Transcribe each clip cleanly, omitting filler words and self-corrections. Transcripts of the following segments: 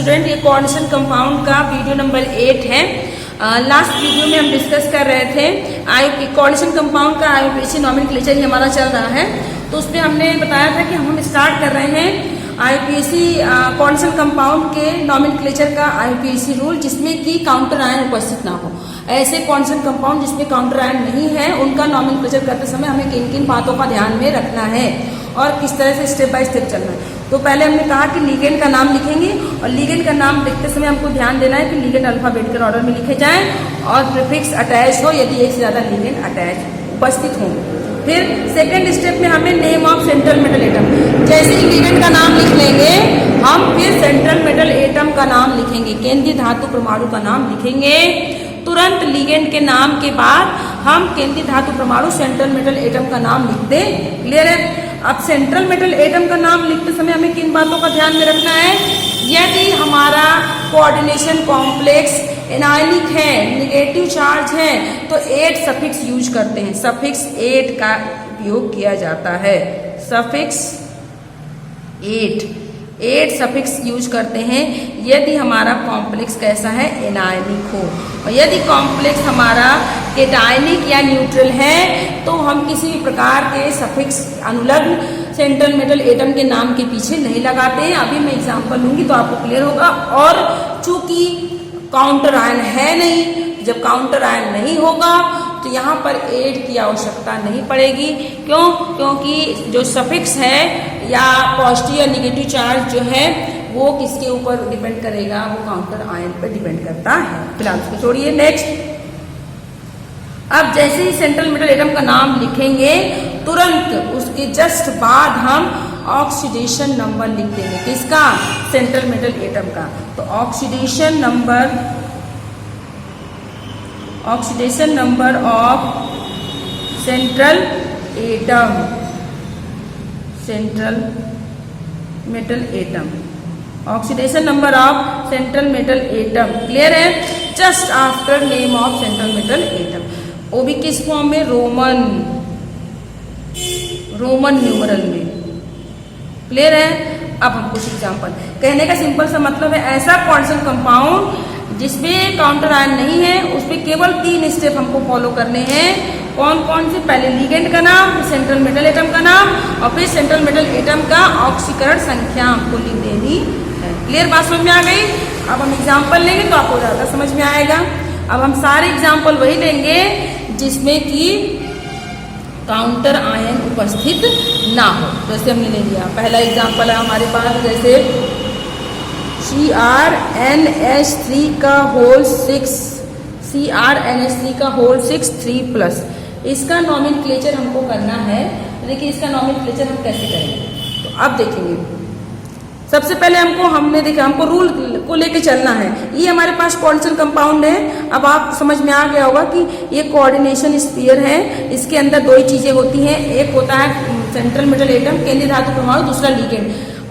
Student, ये coordination compound का video number 8 है। लास्ट वीडियो में हम डिस्कस कर रहे थे कोऑर्डिनेशन कंपाउंड का आईयूपीएसी नॉमेनक्लेचर ही हमारा चल रहा है। तो उसमें हमने बताया था कि हम स्टार्ट कर रहे हैं आईयूपीएसी कोऑर्डिनेशन कंपाउंड के नॉमेनक्लेचर का आईयूपीएसी रूल, जिसमें कि काउंटर आयन उपस्थित ना हो। ऐसे कोऑर्डिनेशन कंपाउंड जिसमें काउंटर आयन नहीं है उनका नॉमेनक्लेचर करते समय हमें किन किन बातों का ध्यान में रखना है और किस तरह से स्टेप बाय स्टेप चलना है। तो पहले हमने कहा कि लिगेंड का नाम लिखेंगे और लिगेंड का नाम लिखते समय हमको ध्यान देना है कि लिगेंड अल्फाबेटिकल ऑर्डर में लिखे जाएं और प्रीफिक्स अटैच हो यदि एक से ज्यादा लिगेंड अटैच उपस्थित हो। फिर सेकेंड स्टेप में हमें name of central metal atom, जैसे ही लिगेंड का नाम लिख लेंगे हम फिर सेंट्रल मेटल एटम का नाम लिखेंगे, केंद्रीय धातु परमाणु का नाम लिखेंगे। तुरंत लिगेंड के नाम के बाद हम केंद्रीय धातु परमाणु सेंट्रल मेटल एटम का नाम लिखते। क्लियर है? अब सेंट्रल मेटल एटम का नाम लिखते समय हमें किन बातों का ध्यान में रखना है? यदि हमारा कोऑर्डिनेशन कॉम्प्लेक्स एनायनिक है, निगेटिव चार्ज है, तो 8 सफिक्स यूज करते हैं। सफिक्स 8 का उपयोग किया जाता है। सफिक्स 8 सफिक्स यूज करते हैं यदि हमारा कॉम्प्लेक्स कैसा है? एनायनिक हो। और यदि कॉम्प्लेक्स हमारा केटायनिक या न्यूट्रल है तो हम किसी भी प्रकार के सफिक्स अनुलग्न सेंट्रल मेटल एटम के नाम के पीछे नहीं लगाते हैं। अभी मैं एग्जांपल लूंगी तो आपको क्लियर होगा। और चूंकि काउंटर आयन है नहीं, जब काउंटर आयन नहीं होगा तो यहाँ पर 8 की आवश्यकता नहीं पड़ेगी। क्यों? क्योंकि जो सफिक्स है या पॉजिटिव या निगेटिव चार्ज जो है वो किसके ऊपर डिपेंड करेगा? वो काउंटर आयन पर डिपेंड करता है। फिलहाल उसको छोड़िए। नेक्स्ट, अब जैसे ही सेंट्रल मेटल एटम का नाम लिखेंगे तुरंत उसके जस्ट बाद हम ऑक्सीडेशन नंबर लिख देंगे। किसका? सेंट्रल मेटल एटम का। तो oxidation number of central metal atom, oxidation number of central metal atom. Clear है? Just after name of central metal atom. वो भी किस फॉर्म में? रोमन न्यूमरल में। क्लियर है? अब हम कुछ एग्जांपल, कहने का सिंपल सा मतलब है ऐसा कोऑर्डिनेशन कंपाउंड जिसमें काउंटर आयन नहीं है उसमें केवल 3 स्टेप हमको फॉलो करने हैं। कौन कौन से? पहले लिगेंड का नाम, फिर सेंट्रल मेटल एटम का नाम और फिर सेंट्रल मेटल एटम का ऑक्सीकरण संख्या हमको लिख देनी है। क्लियर? बात समझ में आ गई? अब हम एग्जाम्पल लेंगे तो आपको ज्यादा समझ में आएगा। अब हम सारे एग्जाम्पल वही लेंगे जिसमें कि काउंटर आयन उपस्थित ना हो। जैसे हमने ले लिया पहला एग्जाम्पल है हमारे पास, जैसे CrNH3 का होल 6 3+, इसका नॉमेनक्लेचर हमको करना है। देखिए इसका नॉमेनक्लेचर हम कैसे करेंगे तो अब देखेंगे। सबसे पहले हमको रूल को लेके चलना है। ये हमारे पास कोऑर्डिनेशन कंपाउंड है। अब आप समझ में आ गया होगा कि ये कोऑर्डिनेशन स्फीयर है। इसके अंदर 2 ही चीजें होती हैं, एक होता है सेंट्रल मेटल एटम केंद्रीय धातु परमाणु, दूसरा लिगेंड।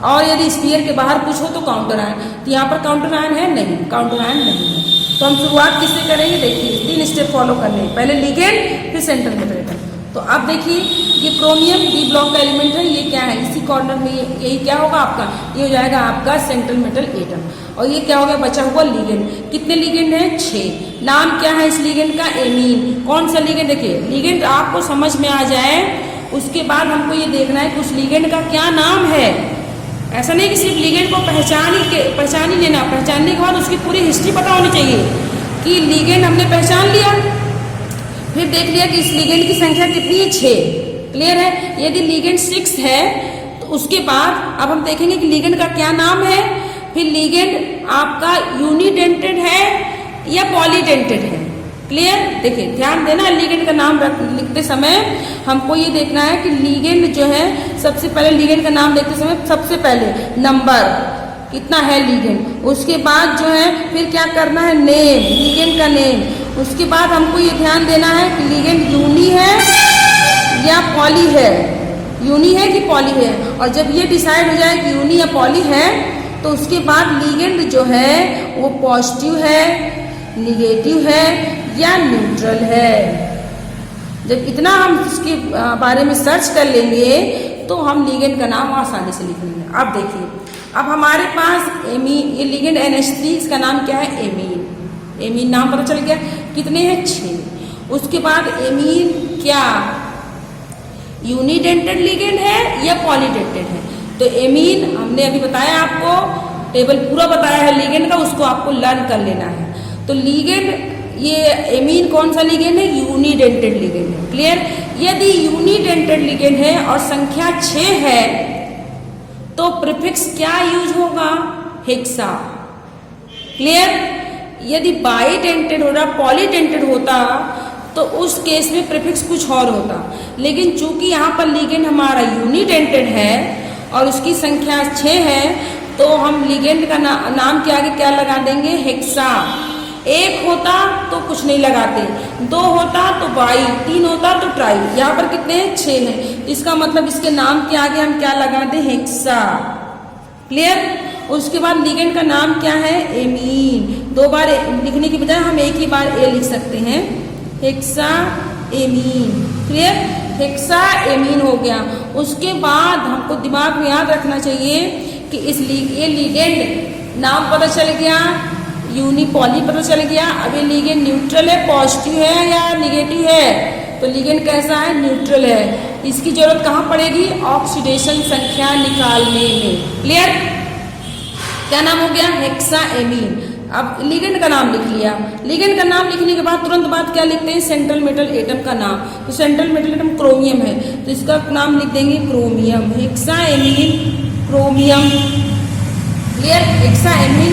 और यदि स्फीयर के बाहर कुछ हो तो काउंटर आयन। तो यहाँ पर काउंटर आयन है? नहीं, काउंटर आयन नहीं है। तो हम शुरुआत किससे करेंगे? देखिए 3 स्टेप फॉलो करने हैं, पहले लिगेंड फिर सेंट्रल मेटल एटम। तो अब देखिए ये क्रोमियम D ब्लॉक का एलिमेंट है। ये क्या है? इसी कॉर्नर में यही क्या होगा आपका? ये हो जाएगा आपका सेंट्रल मेटल एटम। और ये क्या हो गया? बचा हुआ लिगेंड। कितने लिगेंड है? 6। नाम क्या है इस लिगेंड का? एमीन। कौन सा लिगेंड? देखिए लिगेंड आपको समझ में आ जाए उसके बाद हमको ये देखना है कि उस लिगेंड का क्या नाम है। ऐसा नहीं कि सिर्फ लिगेंड को पहचान ही लेना, पहचानने के बाद उसकी पूरी हिस्ट्री पता होनी चाहिए कि लिगेंड हमने पहचान लिया, फिर देख लिया कि इस लिगेंड की संख्या कितनी है? 6। क्लियर है? यदि लिगेंड 6 है तो उसके बाद अब हम देखेंगे कि लिगेंड का क्या नाम है। फिर लिगेंड आपका यूनिडेंटेड है या पॉलीडेंटेड है। क्लियर? देखिए ध्यान देना, लिगेंड का नाम लिखते समय हमको ये देखना है कि लिगेंड जो है सबसे पहले लिगेंड का नाम देखते समय सबसे पहले नंबर कितना है लिगेंड, उसके बाद जो है फिर क्या करना है? नेम, लिगेंड का नेम। उसके बाद हमको ये ध्यान देना है कि लिगेंड यूनी है या पॉली है, यूनी है कि पॉली है। और जब ये डिसाइड हो जाए कि यूनी या पॉली है तो उसके बाद लिगेंड जो है वो पॉजिटिव है, निगेटिव है या न्यूट्रल है। जब इतना हम इसके बारे में सर्च कर लेंगे तो हम लिगेंड का नाम आसानी से लिख लेंगे। अब देखिए अब हमारे पास एमीन, ये लिगेंड NH3, इसका नाम क्या है? एमीन। एमीन नाम पता चल गया। कितने हैं? 6। उसके बाद एमीन क्या यूनिडेंटेड लिगेंड है या पॉलीडेंटेड है? तो एमीन हमने अभी बताया आपको, टेबल पूरा बताया है लिगेंड का, उसको आपको लर्न कर लेना है। तो लिगेंड, ये एमीन कौन सा लिगेंड है? यूनिडेंटेड लिगेंड है। क्लियर? यदि यूनिडेंटेड लिगेंड है और संख्या 6 है तो प्रीफिक्स क्या यूज होगा? हेक्सा। क्लियर? यदि बाईडेंटेड हो रहा, पॉलीडेंटेड होता तो उस केस में प्रीफिक्स कुछ और होता। लेकिन चूंकि यहाँ पर लिगेंड हमारा यूनिडेंटेड है और उसकी संख्या 6 है तो हम लिगेंड का नाम के आगे क्या लगा देंगे? हेक्सा। 1 होता तो कुछ नहीं लगाते, 2 होता तो बाई, 3 होता तो ट्राई। यहाँ पर कितने हैं? 6 हैं। इसका मतलब इसके नाम के आगे हम क्या लगा दें? हेक्सा। क्लियर? उसके बाद लिगेंड का नाम क्या है? एमीन। 2 बार लिखने की बजाय हम एक ही बार ए लिख सकते हैं, hexa amine. Clear? Hexa amine हो गया। उसके बाद हमको दिमाग में याद रखना चाहिए कि ये लिगेंड नाम पता चल गया, यूनिपॉली पता चल गया। अब ये लिगेंड न्यूट्रल है, पॉजिटिव है या निगेटिव है? तो लिगेंड कैसा है? न्यूट्रल है। इसकी जरूरत कहाँ पड़ेगी? ऑक्सीडेशन संख्या निकालने में। क्लियर? क्या नाम हो गया? Hexa amine. अब लिगेंड का नाम लिख लिया। लिगेंड का नाम लिखने के बाद तुरंत बाद क्या लिखते हैं? सेंट्रल मेटल एटम का नाम। तो सेंट्रल मेटल एटम क्रोमियम है तो इसका नाम लिख देंगे chromium. Hexa amine chromium. Clear? Hexa amine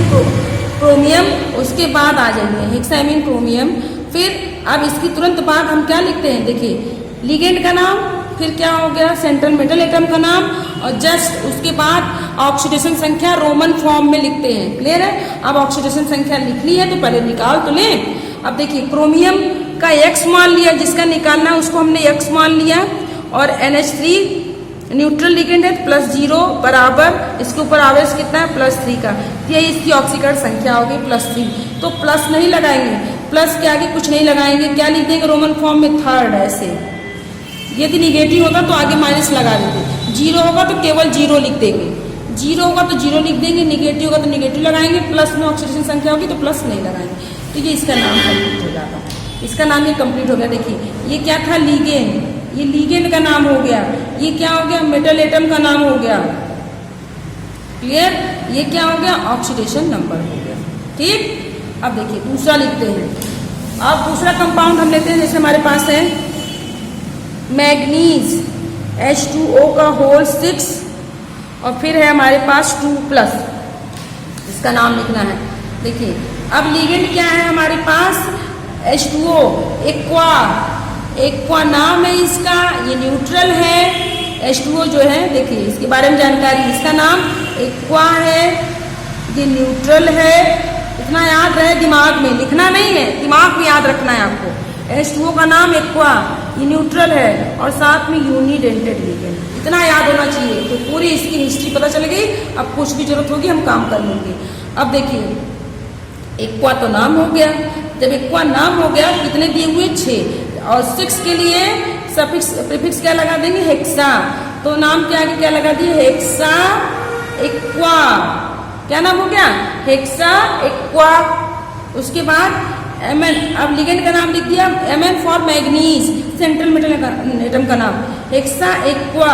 chromium. उसके बाद आ जाएंगे हेक्सा एमीन क्रोमियम। फिर अब इसकी तुरंत बाद हम क्या लिखते हैं? देखिए, लिगेंड का नाम, फिर क्या हो गया? सेंट्रल मेटल एटम का नाम, और जस्ट उसके बाद ऑक्सीडेशन संख्या रोमन फॉर्म में लिखते हैं। क्लियर है? अब ऑक्सीडेशन संख्या लिख ली है तो पहले निकाल तो लें। अब देखिए, क्रोमियम का X मान लिया, जिसका निकालना है उसको हमने X मान लिया, और NH3 न्यूट्रल लिगेंड है, +0 बराबर इसके ऊपर आवेश कितना है? +3 का। यही इसकी ऑक्सीकरण संख्या होगी +3। तो प्लस नहीं लगाएंगे, प्लस के आगे कुछ नहीं लगाएंगे। क्या लिख देंगे रोमन फॉर्म में? थर्ड। ऐसे यदि निगेटिव होता तो आगे माइनस लगा देते, 0 होगा तो केवल 0 लिख देंगे, 0 होगा तो 0 लिख देंगे, निगेटिव होगा तो निगेटिव लगाएंगे, प्लस में ऑक्सीडेशन संख्या होगी तो प्लस नहीं लगाएंगे। तो ये इसका नाम कंप्लीट हो जाता। इसका नाम ये कंप्लीट हो गया। देखिए, ये क्या था? लिगेंड। ये लिगेंड का नाम हो गया। ये क्या हो गया? मेटल एटम का नाम हो गया। क्लियर? ये क्या हो गया? ऑक्सीडेशन नंबर हो गया। ठीक? अब देखिए दूसरा लिखते हैं। अब दूसरा कंपाउंड हम लेते हैं, जैसे हमारे पास है मैग्नीज H2O का होल 6, और फिर है हमारे पास 2+, इसका नाम लिखना है। देखिए, अब लिगेंड क्या है हमारे पास? H2O, एक्वा नाम है इसका, ये न्यूट्रल है। H2O जो है, देखिए इसके बारे में जानकारी, इसका नाम एक्वा है, ये न्यूट्रल है। इतना याद रहे, दिमाग में लिखना नहीं है, दिमाग में याद रखना है आपको। H2O का नाम एक्वा, ये न्यूट्रल है, और साथ में यूनिडेंटेड लिगेंड। इतना याद होना चाहिए। तो पूरी इसकी हिस्ट्री पता चल गई। अब कुछ भी जरूरत होगी हम काम कर लेंगे। अब देखिए, एक्वा तो नाम हो गया। जब एक्वा नाम हो गया, कितने दिए हुए? 6, और 6 के लिए सफिक्स प्रीफिक्स क्या लगा देंगे? हेक्सा। तो नाम के आगे क्या लगा दिए? Hexa aqua. क्या नाम हो गया? Hexa aqua. उसके बाद Mn, अब लिगेंड का नाम लिख दिया Mn for manganese, central metal atom का नाम hexa aqua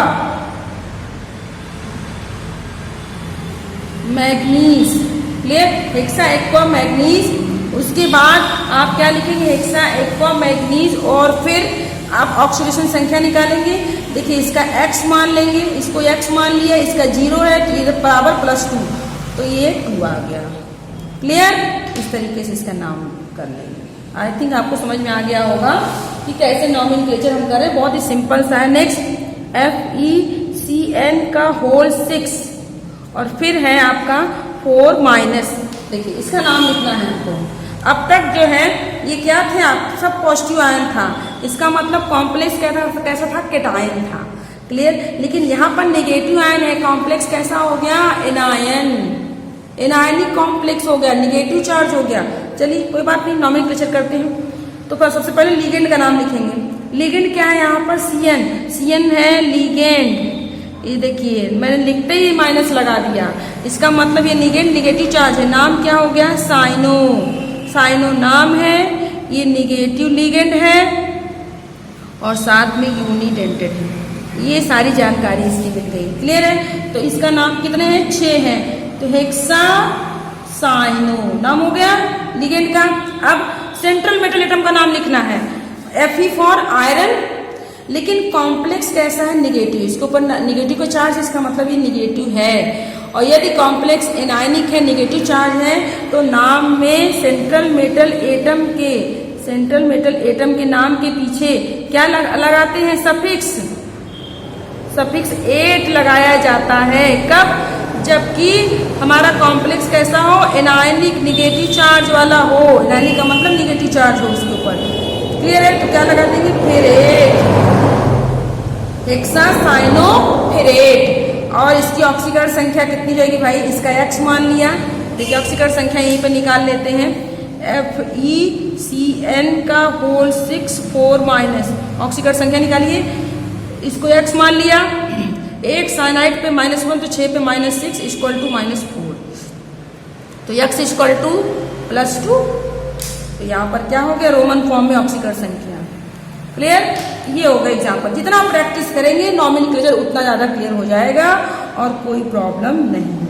manganese. Clear? Hexa aqua manganese. उसके बाद आप क्या लिखेंगे? हेक्सा एक्वा मैग्नीज, और फिर आप ऑक्सीडेशन संख्या निकालेंगे। देखिए, इसका X मान लेंगे, इसको X मान लिया, इसका 0 है तो ये बराबर +2, तो ये 2 आ गया। क्लियर? इस तरीके से इसका नाम कर लेंगे। आई थिंक आपको समझ में आ गया होगा कि कैसे नॉमेनक्लेचर हम करें। बहुत ही सिंपल सा है। नेक्स्ट, FeCN का होल 6, और फिर है आपका 4-। देखिए, इसका नाम लिखना है आपको। अब तक जो है ये क्या थे? आप सब पॉजिटिव आयन था, इसका मतलब कॉम्प्लेक्स कैसा था? केटायन था। क्लियर? लेकिन यहाँ पर नेगेटिव आयन है, कॉम्प्लेक्स कैसा हो गया? एनायन। एनायनिक कॉम्प्लेक्स हो गया, निगेटिव चार्ज हो गया। चलिए कोई बात नहीं, नॉमेनक्लेचर करते हैं। तो सबसे पहले लिगेंड का नाम लिखेंगे। लिगेंड क्या है यहाँ पर? CN। CN है लिगेंड। ये देखिए मैंने लिखते ही माइनस लगा दिया, इसका मतलब ये निगेटिव चार्ज है। नाम क्या हो गया? साइनो। साइनो नाम है, ये निगेटिव लिगेंड है और साथ में यूनिडेंटेड है। ये सारी जानकारी इसकी मिल गई। क्लियर है? तो इसका नाम कितने हैं? 6 हैं। तो हेक्सा साइनो नाम हो गया लिगेंड का। अब सेंट्रल मेटल एटम का नाम लिखना है, Fe फॉर आयरन, लेकिन कॉम्प्लेक्स कैसा है? निगेटिव। इसके ऊपर निगेटिव का चार्ज, इसका मतलब ये निगेटिव है। और यदि कॉम्प्लेक्स एनायनिक है, निगेटिव चार्ज है, तो नाम में सेंट्रल मेटल एटम के नाम के पीछे क्या लगाते हैं? सफिक्स 8 लगाया जाता है। कब? जबकि हमारा कॉम्प्लेक्स कैसा हो? एनायनिक निगेटिव चार्ज वाला हो। एनायनिक का मतलब निगेटिव चार्ज हो उसके ऊपर। क्लियर है? तो क्या लगा देंगे? Ferret, hexacyanoferrate. और इसकी ऑक्सीकरण संख्या कितनी जाएगी भाई? इसका X मान लिया। देखिए ऑक्सीकरण संख्या यहीं पर निकाल लेते हैं। FeCN का होल 6 4 माइनस, ऑक्सीकरण संख्या निकालिए, इसको X मान लिया। 8 साइनाइड पे -1 तो 6 पे -6 इक्वल टू -4। तो X इक्वल टू +2। तो यहाँ पर क्या हो गया? रोमन फॉर्म में ऑक्सीकरण संख्या। क्लियर? ये होगा एग्जाम्पल। जितना आप प्रैक्टिस करेंगे नॉमेनक्लेचर उतना ज़्यादा क्लियर हो जाएगा और कोई प्रॉब्लम नहीं है।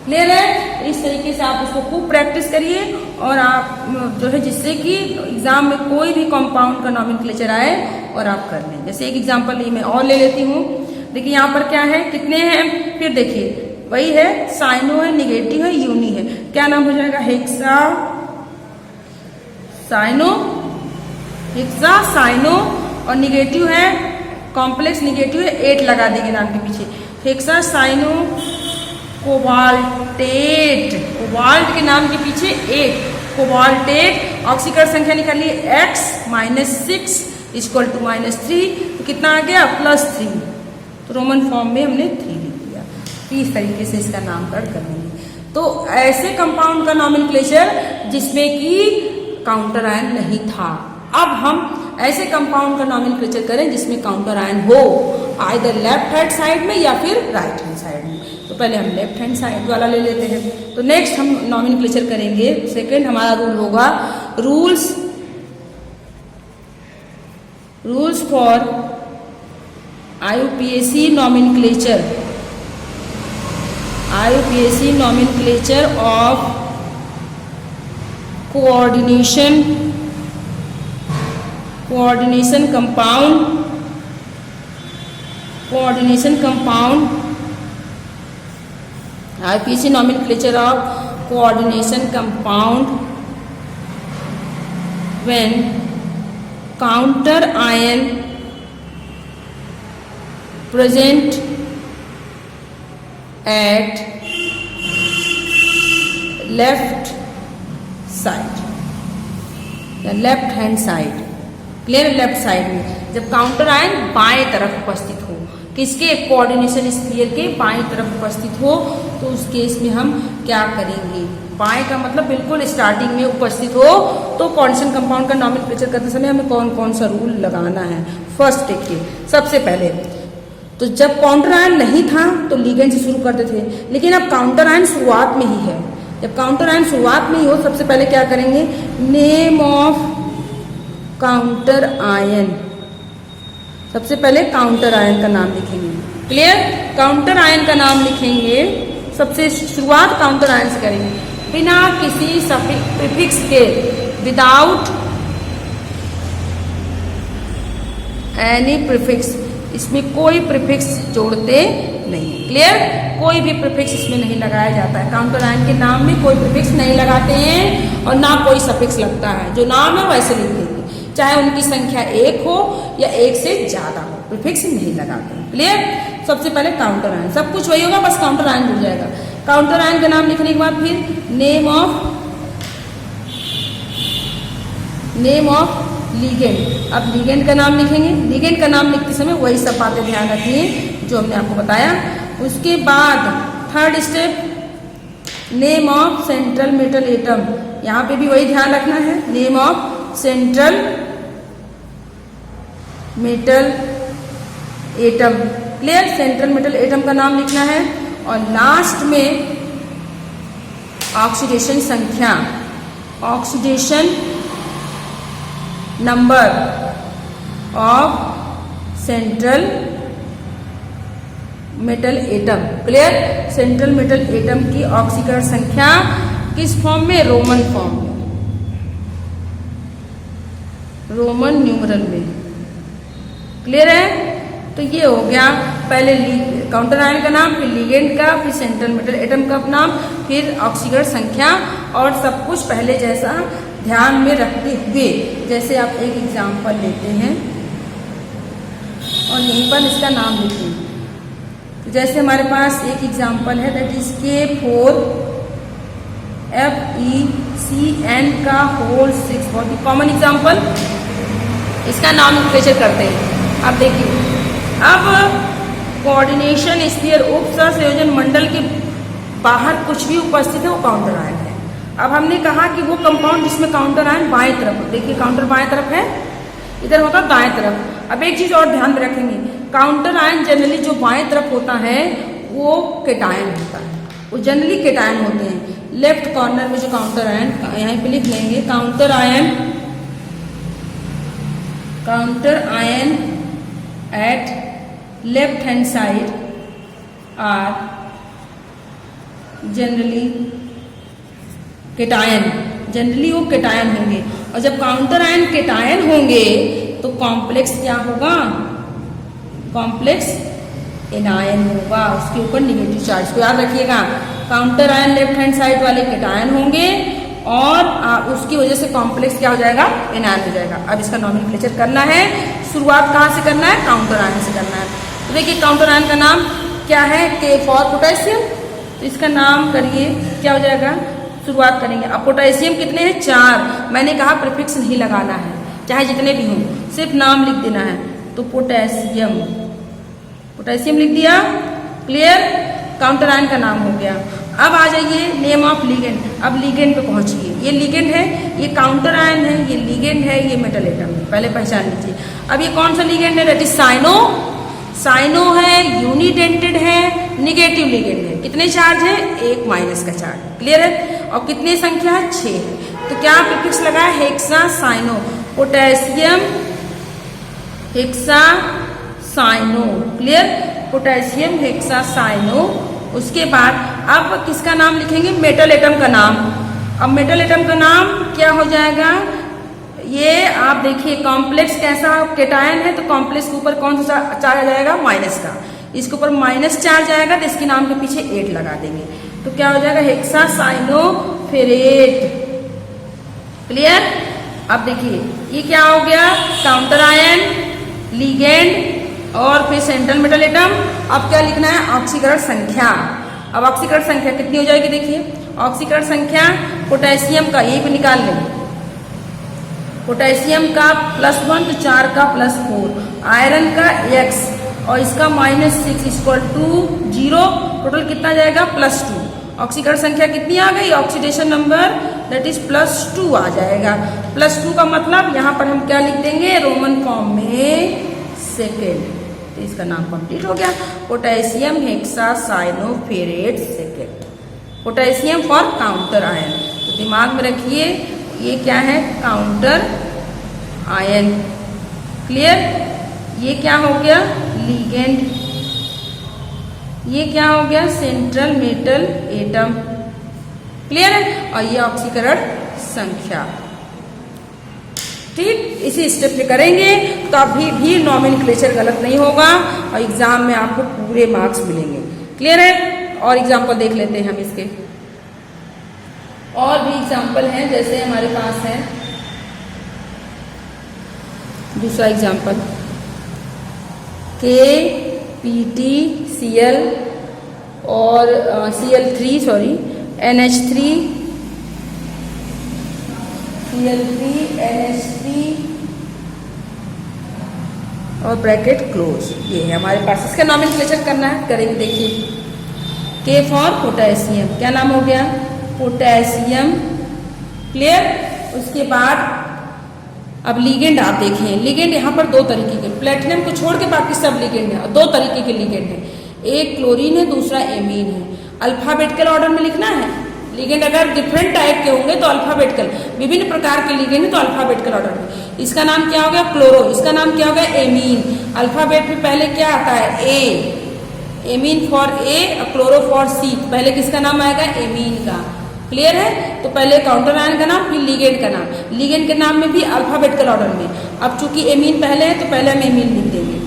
क्लियर है? इस तरीके से आप उसको खूब प्रैक्टिस करिए और आप जो है जिससे कि एग्जाम में कोई भी कंपाउंड का नॉमेनक्लेचर आए और आप कर लें। जैसे एक एग्जाम्पल ये मैं और ले लेती हूँ। देखिए यहाँ पर क्या है? कितने हैं? फिर देखिए वही है, साइनो है, निगेटिव है, यूनी है। क्या नाम हो जाएगा? हेक्सासाइनो और निगेटिव है, कॉम्प्लेक्स निगेटिव है, 8 लगा देंगे नाम के पीछे। हेक्सासाइनो कोबाल्टेट, कोबाल्ट के नाम के पीछे 8, कोबाल्टेट। ऑक्सीकरण संख्या निकालिए, X -6 इक्वल टू -3। तो कितना आ गया? +3। तो रोमन फॉर्म में हमने 3 लिख दिया। इस तरीके से इसका नामकरण करेंगे। तो ऐसे कंपाउंड का नॉमेनक्लेचर जिसमें कि काउंटर आयन नहीं था। अब हम ऐसे कंपाउंड का नॉमेनक्लेचर करें जिसमें काउंटर आयन हो, आइदर लेफ्ट हैंड साइड में या फिर राइट हैंड साइड में। तो पहले हम लेफ्ट हैंड साइड वाला ले लेते हैं। तो नेक्स्ट हम नॉमेनक्लेचर करेंगे। सेकेंड हमारा रूल होगा rules for IUPAC nomenclature of coordination compound IUPAC nomenclature of coordination compound when counter ion present at left side या left hand side. Clear? Left side में जब काउंटर आयन बाएं तरफ उपस्थित हो, किसके? कोऑर्डिनेशन स्फीयर के बाएं तरफ उपस्थित हो, तो उस केस में हम क्या करेंगे? बाएं का मतलब बिल्कुल स्टार्टिंग में उपस्थित हो। तो कोऑर्डिनेशन कंपाउंड का नॉमेनक्लेचर करते समय हमें कौन कौन सा रूल लगाना है? फर्स्ट देखिए, सबसे पहले तो जब काउंटर आयन नहीं था तो लिगेंड से शुरू करते थे, लेकिन अब काउंटर आयन शुरुआत में ही है। जब काउंटर आयन शुरुआत में ही हो, सबसे पहले क्या करेंगे? नेम ऑफ काउंटर आयन, सबसे पहले काउंटर आयन का नाम लिखेंगे। क्लियर? काउंटर आयन का नाम लिखेंगे, सबसे शुरुआत काउंटर आयन से करेंगे, बिना किसी प्रीफिक्स के, विदाउट एनी प्रीफिक्स। इसमें कोई प्रीफिक्स जोड़ते नहीं। क्लियर? कोई भी प्रीफिक्स इसमें नहीं लगाया जाता है। काउंटर आयन के नाम में कोई प्रीफिक्स नहीं लगाते हैं और ना कोई सफिक्स लगता है। जो नाम है वैसे लिख देंगे, चाहे उनकी संख्या 1 हो या 1 से ज्यादा हो, प्रीफिक्स नहीं लगाते हैं। क्लियर? सबसे पहले काउंटर आयन, सब कुछ वही होगा, बस काउंटर आयन जुड़ जाएगा। काउंटर आयन का नाम लिखने के बाद फिर नेम ऑफ लिगेंड। अब लिगेंड का नाम लिखेंगे। लिगेंड का नाम लिखते समय वही सब बातें ध्यान रखिए जो हमने आपको बताया। उसके बाद third step, name of central metal atom. यहाँ पे भी वही ध्यान रखना है, name of central metal atom. Clear. Central metal atom का नाम लिखना है और लास्ट में ऑक्सीडेशन संख्या, oxidation number of central metal atom. Clear. Central metal atom की ऑक्सीकरण संख्या किस फॉर्म में? रोमन फॉर्म में, रोमन न्यूमरल में। क्लियर है। तो ये हो गया पहले काउंटर आयन का नाम, फिर लिगेंड का, फिर सेंट्रल मेटल एटम का नाम, फिर ऑक्सीकरण संख्या और सब कुछ पहले जैसा ध्यान में रखते हुए। जैसे आप एक एग्जाम्पल लेते हैं और यहीं पर इसका नाम लिखें। तो जैसे हमारे पास एक एग्जाम्पल है दैट इज K4FeCN का होल 6, बहुत ही कॉमन एग्जाम्पल। इसका नाम नोमेनक्लेचर करते हैं। अब देखिए, अब कोऑर्डिनेशन स्फीयर उप संयोजन मंडल के बाहर कुछ भी उपस्थित है वो काउंटर आयन है। अब हमने कहा कि वो कंपाउंड जिसमें काउंटर आयन बाएं तरफ, देखिए काउंटर बाएं तरफ है, इधर होता दाएं तरफ। अब एक चीज और ध्यान में रखेंगे, काउंटर आयन जनरली जो बाएं तरफ होता है वो केटायन होता है, वो जनरली केटायन होते हैं। लेफ्ट कॉर्नर में जो काउंटर आयन, यहाँ पे लिख लेंगे counter ion at left hand side are generally cation, generally वो केटायन होंगे। और जब काउंटर आयन केटायन होंगे तो कॉम्प्लेक्स क्या होगा? कॉम्प्लेक्स एनायन होगा, उसके ऊपर निगेटिव चार्ज। को याद रखिएगा, counter ion left hand side वाले केटायन होंगे और उसकी वजह से कॉम्प्लेक्स क्या हो जाएगा? एनायन हो जाएगा। अब इसका नोमेनक्लेचर करना है। शुरुआत कहाँ से करना है? काउंटर आयन से करना है। तो देखिए काउंटर आयन का नाम क्या है? K for potassium. तो इसका नाम करिए, क्या हो जाएगा? शुरुआत करेंगे। अब पोटेशियम कितने हैं? 4। मैंने कहा प्रीफिक्स नहीं लगाना है, चाहे जितने भी हों, सिर्फ नाम लिख देना है। तो पोटेशियम, पोटेशियम लिख दिया। क्लियर। काउंटर आयन का नाम हो गया। अब आ जाइए नेम ऑफ लिगेंड। अब लिगेंड पे पहुंचिए। ये लिगेंड है, ये काउंटर आयन है, ये लिगेंड है, ये मेटल एटम है, पहले पहचान लीजिए। अब ये कौन सा लिगेंड है? That is cyano. साइनो है, यूनिडेंटेड है, निगेटिव लिगेंड है। कितने चार्ज है? 1 माइनस का चार्ज। क्लियर है। और कितनी संख्या है? 6 है। तो क्या प्रीफिक्स लगा है? Hexa cyano, potassium hexa cyano. Clear. Potassium hexa cyano. उसके बाद अब किसका नाम लिखेंगे? मेटल एटम का नाम। अब मेटल एटम का नाम क्या हो जाएगा? ये आप देखिए कॉम्प्लेक्स कैसा केटायन है, तो कॉम्प्लेक्स के ऊपर कौन सा चार्ज आ जाएगा? माइनस का। इसके ऊपर माइनस चार्ज आएगा तो इसके नाम के पीछे 8 लगा देंगे। तो क्या हो जाएगा? हेक्सा साइनोफेरेट। क्लियर। अब देखिए ये क्या हो गया? काउंटर आयन, लिगेंड और फिर सेंट्रल मेटल एटम। अब क्या लिखना है? ऑक्सीकरण संख्या। अब ऑक्सीकरण संख्या कितनी हो जाएगी? देखिए ऑक्सीकरण संख्या पोटेशियम का यही पे निकाल लें, पोटेशियम का +1 तो 4 का +4, आयरन का x और इसका -6 इक्वल टू 0। टोटल कितना जाएगा? +2। ऑक्सीकरण संख्या कितनी आ गई? ऑक्सीडेशन नंबर दैट इज +2 आ जाएगा। +2 का मतलब यहाँ पर हम क्या लिख देंगे? रोमन फॉर्म में सेकेंड। तो इसका नाम कंप्लीट हो गया, potassium hexacyanoferrate second. Potassium four counter ion. तो दिमाग में रखिए ये क्या है? Counter ion. क्लियर। ये क्या हो गया? लिगेंड। ये क्या हो गया? Central metal atom. क्लियर है। और ये ऑक्सीकरण संख्या। ठीक, इसी स्टेप पे करेंगे तो अभी भी नोमेनक्लेचर गलत नहीं होगा और एग्जाम में आपको पूरे मार्क्स मिलेंगे। क्लियर है। और एग्जाम्पल देख लेते हैं हम इसके। और भी एग्जाम्पल हैं, जैसे हमारे पास है दूसरा एग्जाम्पल KPtCl और Cl3 NH3 Cl3 NH3 और ब्रैकेट क्लोज। ये है हमारे पास। इसका नोमेनक्लेचर करना है, करेंगे। देखिए K फॉर पोटेशियम, क्या नाम हो गया? पोटेशियम। क्लियर। उसके बाद अब लिगेंड आप देखें, लिगेंड यहाँ पर दो तरीके के, प्लेटिनम को छोड़ के बाकी सब लिगेंड है, दो तरीके के लिगेंड है, एक क्लोरीन है, दूसरा एमीन है। अल्फाबेटिकल ऑर्डर में लिखना है। लिगेंड अगर डिफरेंट टाइप के होंगे तो अल्फाबेटिकल, विभिन्न प्रकार के लिगेंड तो अल्फाबेटिकल ऑर्डर में। इसका नाम क्या हो गया? क्लोरो। इसका नाम क्या हो गया? एमीन। अल्फाबेट में पहले क्या आता है? A, amine for A, chloro for C. पहले किसका नाम आएगा? एमीन का। क्लियर है? तो पहले काउंटर आयन का नाम, फिर लिगेंड का नाम। लिगेंड के नाम में भी अल्फाबेटिकल ऑर्डर में। अब चूंकि एमीन पहले है तो पहले हम एमीन लिख देंगे,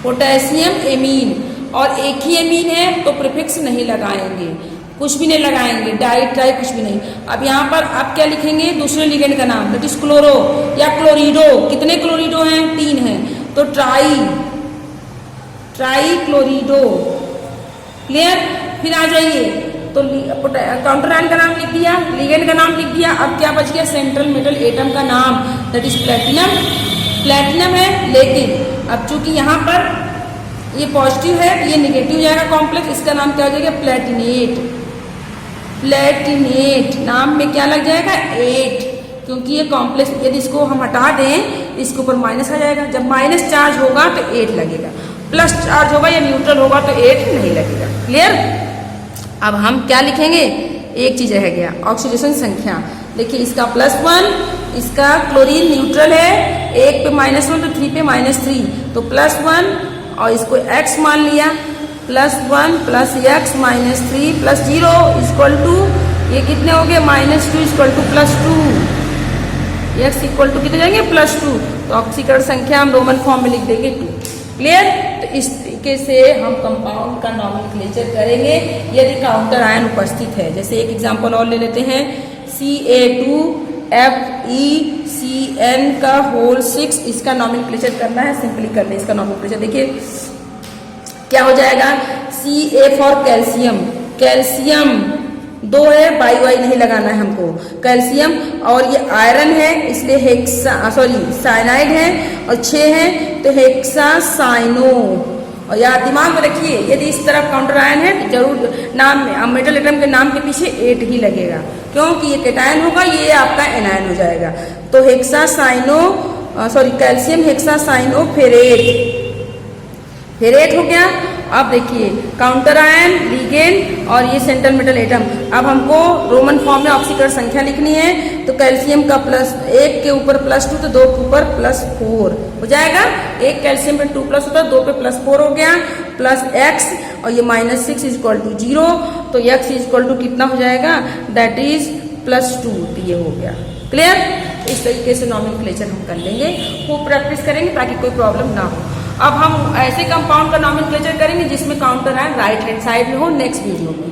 पोटेशियम एमीन। और एक ही एमीन है तो प्रीफिक्स नहीं लगाएंगे, कुछ भी नहीं लगाएंगे, डाई ट्राई कुछ भी नहीं। अब यहाँ पर आप क्या लिखेंगे? दूसरे लिगेंड का नाम, दैट इज क्लोरो या क्लोरिडो। कितने क्लोरिडो हैं? 3 हैं, तो ट्राई क्लोरिडो। क्लियर? फिर आ जाइए, तो काउंटर आयन का नाम लिख दिया, लिगेंड का नाम लिख दिया। अब क्या बच गया? सेंट्रल मेटल एटम का नाम, दैट इज प्लेटिनम। प्लेटिनम है, लेकिन अब चूंकि यहाँ पर ये पॉजिटिव है, ये निगेटिव जाएगा कॉम्प्लेक्स, इसका नाम क्या हो जाएगा? प्लेटिनेट। प्लेटिनेट नाम में क्या लग जाएगा? 8, क्योंकि ये कॉम्प्लेक्स, यदि इसको हम हटा दें इसके ऊपर माइनस आ जाएगा। जब माइनस चार्ज होगा तो 8 लगेगा, प्लस चार्ज होगा या न्यूट्रल होगा तो 8 नहीं लगेगा। क्लियर? अब हम क्या लिखेंगे? एक चीज रह गया, ऑक्सीडेशन संख्या। देखिए इसका +1, इसका क्लोरीन न्यूट्रल है, 1 पे -1 तो 3 पे -3, तो +1 और इसको x मान लिया, +1 + x - 3 + 0 = ये कितने हो गए? -2 = +2, x = कितने जाएंगे? +2। तो ऑक्सीकरण संख्या हम रोमन फॉर्म में लिख देंगे 2। क्लियर? तो इस तरीके से हम कंपाउंड का नॉमेनक्लेचर करेंगे यदि काउंटर आयन उपस्थित है। जैसे एक एग्जांपल और ले लेते हैं, CA2FeCN6, इसका नॉमेनक्लेचर करना है, सिंपली कर ले इसका नॉमेनक्लेचर। देखिए क्या हो जाएगा? Ca फॉर कैल्शियम, कैल्शियम 2 है, वाई नहीं लगाना है हमको, कैल्शियम। और ये आयरन है इसलिए साइनाइड है, और 6 है तो हेक्सासाइनो। और यार दिमाग में रखिए, यदि इस तरफ काउंटर आयन है तो जरूर नाम मेटल एटम के नाम के पीछे 8 ही लगेगा, क्योंकि ये केटायन होगा, ये आपका एनायन हो जाएगा। तो कैल्शियम हेक्सासाइनो फेरेट हो गया। अब देखिए काउंटर आयन, लिगेंड और ये सेंट्रल मेटल एटम। अब हमको रोमन फॉर्म में ऑक्सीकरण संख्या लिखनी है, तो कैल्शियम का +1 के ऊपर +2 तो 2 के ऊपर +4 हो जाएगा। 1 कैल्शियम पे 2 प्लस होता है, 2 पे +4 हो गया, +x और ये -6 = 0, तो x = कितना हो जाएगा? दैट इज +2, तो ये हो गया। क्लियर? इस तरीके से नॉमेनक्लेचर हम कर लेंगे, खूब प्रैक्टिस करेंगे ताकि कोई प्रॉब्लम ना हो। अब हम ऐसे कंपाउंड का नॉमेनक्लेचर करेंगे जिसमें counter ion right hand side में हो, नेक्स्ट वीडियो में।